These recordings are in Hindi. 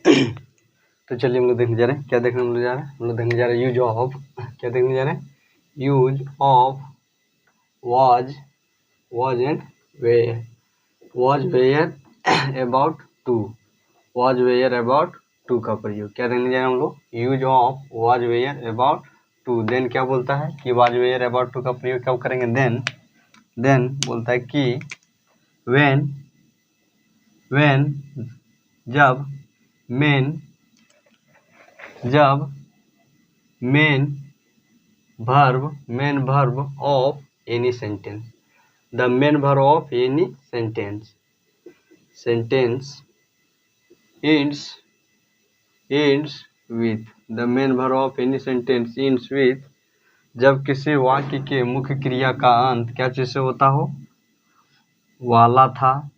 तो चलिए हम लोग देखने जा रहे हैं, क्या देखने हम लोग जा रहे हैं, हम लोग देखने जा रहे हैं यूज ऑफ, क्या देखने जा रहे हैं, use of was and where, was where about to, was where about to का प्रयोग क्या देखने जा रहे हैं हम लोग, use of was where about to। Then क्या बोलता है कि was where about to का प्रयोग कब करेंगे, देन बोलता है कि when जब main verb of any sentence, the main verb of any sentence ends with, the main verb of any sentence ends with, जब किसी वाक्य के मुख्य क्रिया का अंत क्या चीज से होता हो, वाला था,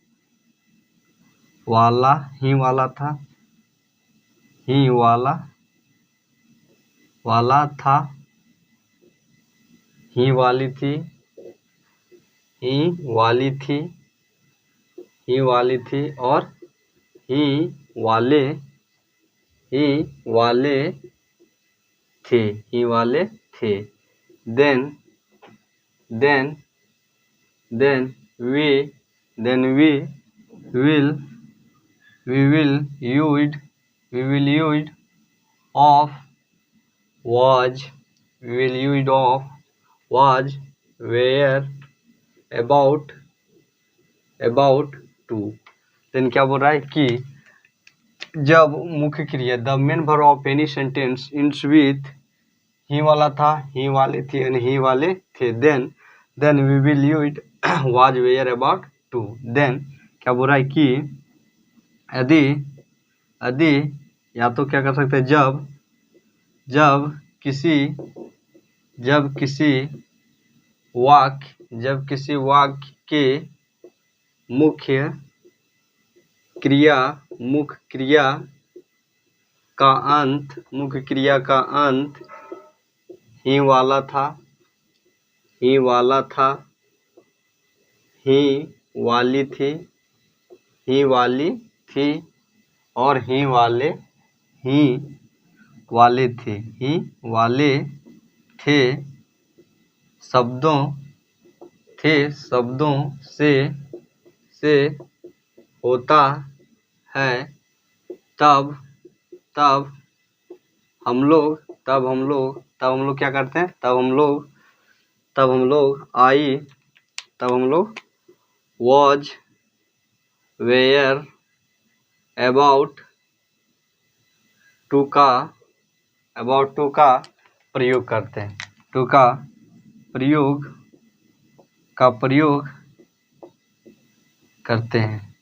वाला था, ही वाला था, ही वाली थी, ही वाली थी और ही वाले थे। Then we will use of was, where, about to। Then क्या बोल रहा है कि जब मुख्य क्रिया the main verb of any sentence ends with, ही वाला था, ही वाली थी एंड ही वाले थे, then we will use was where about to. Then क्या बोल रहा है कि यदि या तो क्या कर सकते हैं, जब किसी वाक्य के मुख्य क्रिया का अंत ही वाला था, ही वाली थी और ही वाले थे शब्दों से होता है, तब हम लोग क्या करते हैं, तब हम लोग was where about to का प्रयोग करते हैं, to का प्रयोग करते हैं,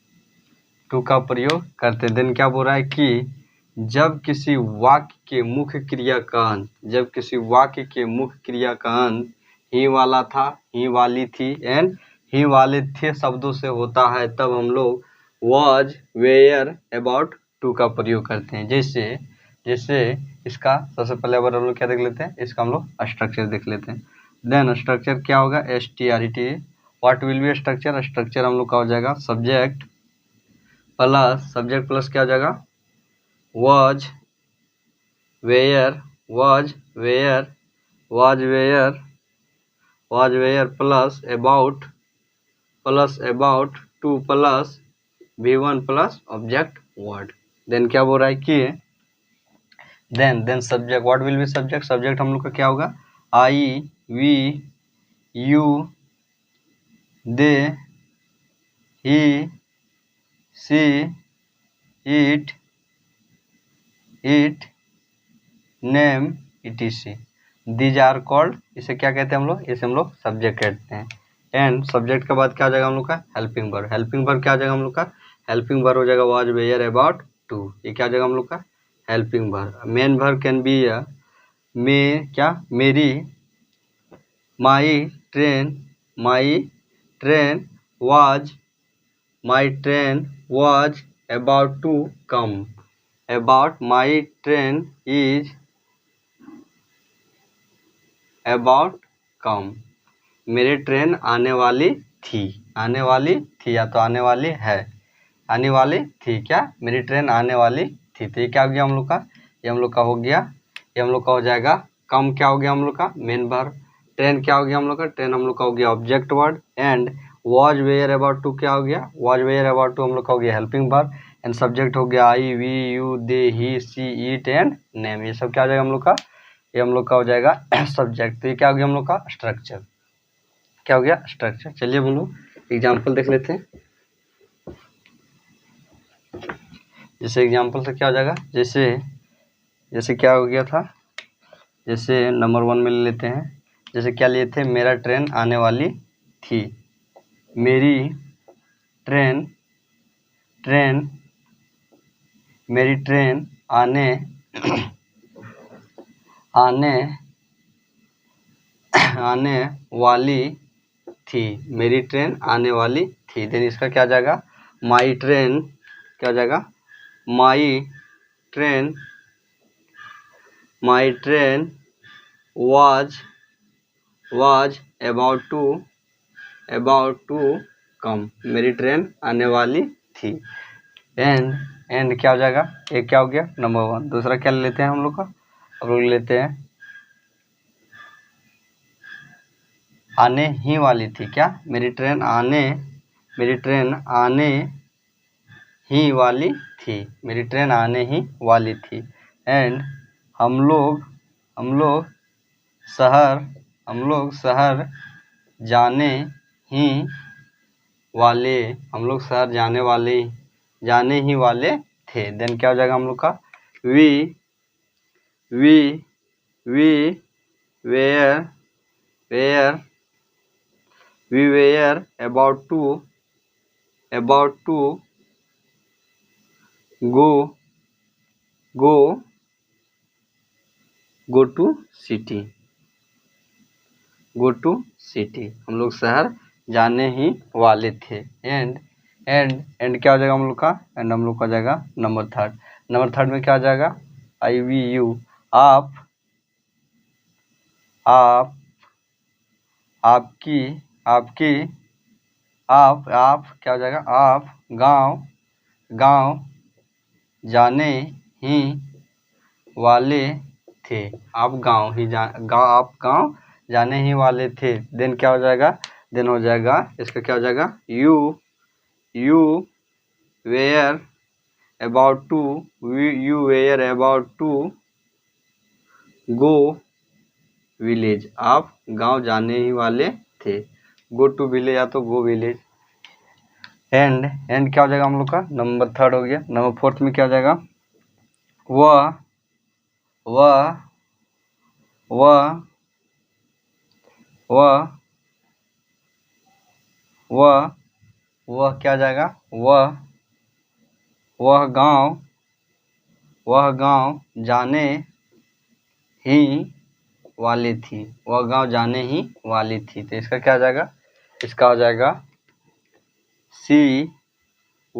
टू का प्रयोग करते हैं। देन क्या बोल रहा है कि जब किसी वाक्य के मुख्य क्रिया का अंत ही वाला था, ही वाली थी एंड ही वाले थे शब्दों से होता है, तब हम लोग was, where, about to का प्रयोग करते हैं। जैसे इसका सबसे पहले अगर हम लोग क्या देख लेते हैं, इसका हम लोग स्ट्रक्चर देख लेते हैं। देन स्ट्रक्चर क्या होगा, STRET। What will B structure हम लोग का हो जाएगा सब्जेक्ट प्लस क्या हो जाएगा, was where plus about to plus V1 प्लस ऑब्जेक्ट वर्ड। देन क्या बोल रहा है कि then subject, what will be subject हम लोग का क्या होगा, I, we, you, they, he, she, it, name, etc। These are called, इसे क्या कहते हैं हम लोग, इसे हम लोग सब्जेक्ट कहते हैं। एंड सब्जेक्ट के बाद क्या हो जाएगा हम लोग का, हेल्पिंग वर्ब क्या हो जाएगा हम लोग का, हेल्पिंग वर्ब हो जाएगा was, where, about to। ये क्या हो जाएगा हम लोग का, helping verb. Main verb can be मेरी, my train was about to come, my train is about come। मेरी ट्रेन आने वाली थी या तो आने वाली है, आने वाली थी, क्या मेरी ट्रेन आने वाली थी। तो ये क्या हो गया हम लोग का, ये हम लोग का हो गया, ये हम लोग का हो जाएगा कम, क्या हो गया हम लोग का मेन वर्ब। ट्रेन क्या हो गया हम लोग का, ट्रेन हम लोग का हो गया object word. And was were about to क्या हो गया, वॉज वेयर अबाउट टू हम लोग का हो गया हेल्पिंग वर्ब। एंड सब्जेक्ट हो गया I, we, you, they, he, she, it and name. ये सब क्या हो जाएगा हम लोग का, ये हम लोग का हो जाएगा सब्जेक्ट। तो ये क्या हो गया हम लोग का स्ट्रक्चर, क्या हो गया स्ट्रक्चर। चलिए हम लोग एग्जाम्पल देख लेते हैं। जैसे एग्जाम्पल से क्या हो जाएगा, जैसे क्या हो गया था, जैसे नंबर 1 में ले लेते हैं। जैसे क्या लिए थे, मेरा ट्रेन आने वाली थी, मेरी ट्रेन मेरी ट्रेन आने आने आने वाली थी, मेरी ट्रेन आने वाली थी। देन इसका क्या जाएगा, माई ट्रेन क्या हो जाएगा, माई train was about to come, मेरी ट्रेन आने वाली थी। एंड क्या हो जाएगा, एक क्या हो गया नंबर 1। दूसरा क्या लेते हैं हम लोग का, हम लोग लेते हैं आने ही वाली थी। क्या, मेरी ट्रेन आने ही वाली थी, मेरी ट्रेन आने ही वाली थी। एंड हम लोग शहर जाने ही वाले, हम लोग शहर जाने ही वाले थे। देन क्या हो जाएगा हम लोग का, we were about to go to city, हम लोग शहर जाने ही वाले थे। एंड क्या हो जाएगा हम लोग का, एंड हम लोग का जाएगा नंबर थर्ड में क्या आ जाएगा, आई, वी, यू, आप, आपकी, आप क्या हो जाएगा, आप गांव जाने ही वाले थे, आप गांव जाने ही वाले थे। देन क्या हो जाएगा, देन हो जाएगा इसका क्या हो जाएगा, you were about to go village, आप गांव जाने ही वाले थे, गो टू विलेज या तो गो विलेज। एंड क्या हो जाएगा हम लोग का, नंबर 3 हो गया। नंबर 4 में क्या हो जाएगा, वह क्या जाएगा, वह गांव जाने ही वाली थी, वह गांव जाने ही वाली थी। तो इसका क्या जाएगा, इसका हो जाएगा शी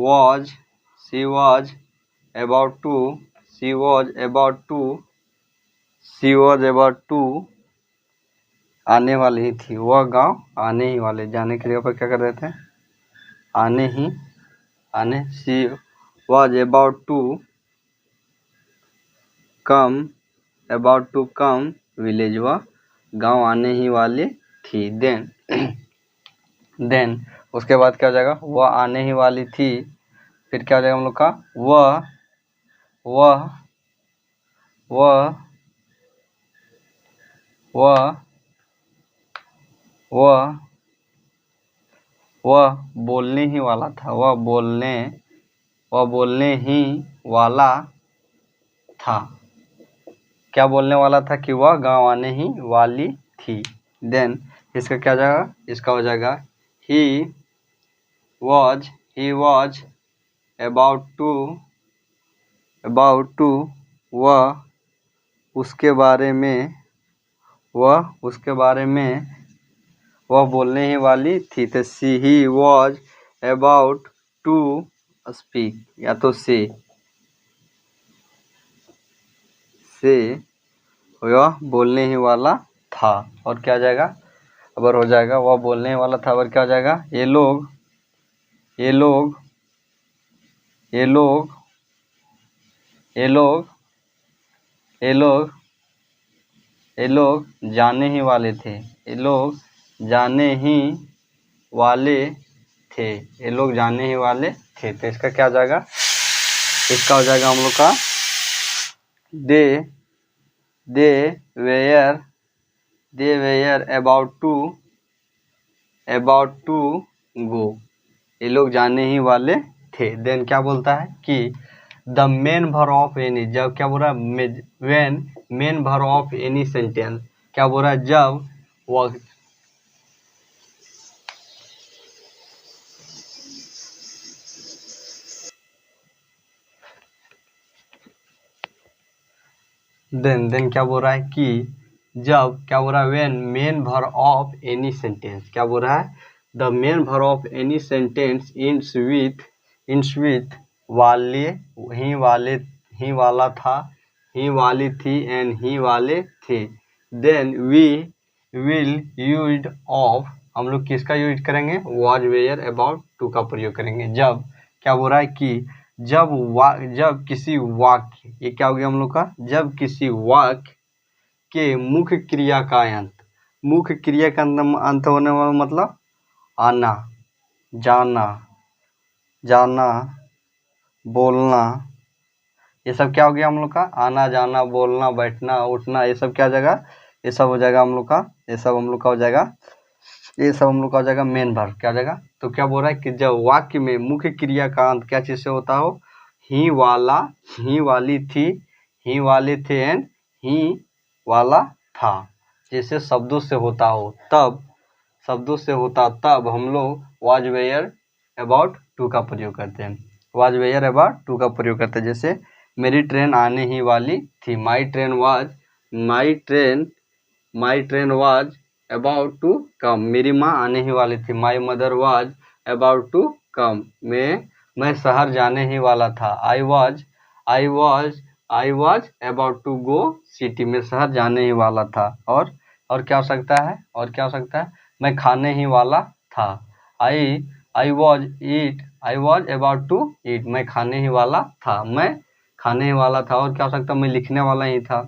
was about to आने वाली ही थी, वह गांव आने ही वाले, जाने की जगह पर क्या कर रहे थे, आने she was about to come village, वह गांव आने ही वाले थी। देन उसके बाद क्या हो जाएगा, वह आने ही वाली थी, फिर क्या हो जाएगा हम लोग का, वह बोलने ही वाला था, वह बोलने ही वाला था। क्या बोलने वाला था, कि वह गांव आने ही वाली थी। देन इसका क्या जाएगा, इसका हो जाएगा he was about to वह उसके बारे में वह बोलने ही वाली थी। तो he was about to speak, या तो से वह बोलने ही वाला था। और क्या जाएगा, अबर हो जाएगा, वह बोलने ही वाला था, अबर क्या हो जाएगा, ये ये लोग ये लोग ये लोग जाने ही वाले थे। ये लोग जाने ही वाले थे। ये लोग जाने ही वाले थे। तो इसका क्या हो जाएगा? इसका हो जाएगा हम लोग का दे वेयर अबाउट टू गो। ये लोग जाने ही वाले थे। देन क्या बोलता है कि the main verb of any, जब क्या बोल रहा है, when main verb of any sentence, क्या बोल रहा है, जब वह देन क्या बोल रहा है कि जब क्या बोल रहा है, when main verb of any sentence, क्या बोल रहा है, the main verb of any sentence ends with वाले, ही वाला था, ही वाली थी एंड ही वाले थे। Then we will use of, हम लोग किसका यूज करेंगे, वाज वेयर अबाउट टू का प्रयोग करेंगे। जब क्या बोल रहा है कि जब किसी वाक्य, ये क्या हो गया हम लोग का, जब किसी वाक्य के मुख्य क्रिया का अंत, मुख्य क्रिया का अंत होने वाला मतलब आना, जाना, बोलना, ये सब क्या हो गया हम लोग का, आना जाना बोलना बैठना उठना, ये सब क्या हो जाएगा, ये सब हो जाएगा हम लोग का, ये सब हम लोग का हो जाएगा, ये सब हम लोग का हो जाएगा मेन वर्ब। क्या हो जाएगा, तो क्या बोल रहा है कि जब वाक्य में मुख्य क्रिया का अंत क्या चीज से होता हो, ही वाला, ही वाली थी, ही वाले थे एंड ही वाला था, जैसे शब्दों से होता हो, तब शब्दों से होता तब हम लोग वाज वेयर अबाउट टू का प्रयोग करते हैं। वाज वेयर अबाउट टू का प्रयोग करते हैं। जैसे मेरी ट्रेन आने ही वाली थी, my train was about to come, मेरी माँ आने ही वाली थी, my mother was about to come, मैं शहर जाने ही वाला था, I was about to go city, में शहर जाने ही वाला था। और क्या हो सकता है, और क्या हो सकता है, मैं खाने ही वाला था, I was about to eat, मैं खाने ही वाला था, मैं खाने ही वाला था। और क्या हो सकता है, मैं लिखने वाला ही था,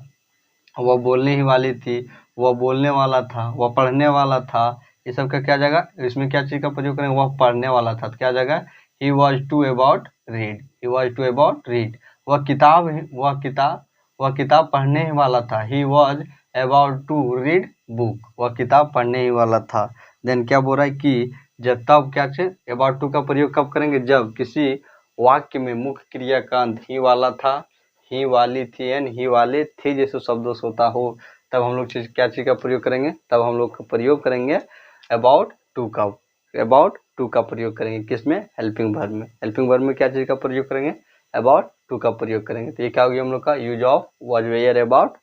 वह बोलने ही वाली थी, वह बोलने वाला था, वह पढ़ने वाला था, ये सब का क्या जाएगा, इसमें क्या चीज़ का प्रयोग करेंगे, वह पढ़ने वाला था, तो क्या जाएगा, he was to about read, वह किताब पढ़ने ही वाला था, he was about to read book, वह किताब पढ़ने ही वाला था। देन क्या बोल रहा है कि जब तब क्या चीज अबाउट टू का प्रयोग कब करेंगे, जब किसी वाक्य में मुख्य क्रिया का अंत ही वाला था, ही वाली थी एंड ही वाले थे जैसे शब्दों से होता हो, तब हम लोग क्या चीज का प्रयोग करेंगे, तब हम लोग का प्रयोग करेंगे अबाउट टू का प्रयोग करेंगे, किसमें, हेल्पिंग वर्ब में। हेल्पिंग वर्ब में क्या चीज का प्रयोग करेंगे, अबाउट टू का प्रयोग करेंगे। तो ये क्या हो गया हम लोग का use of was where about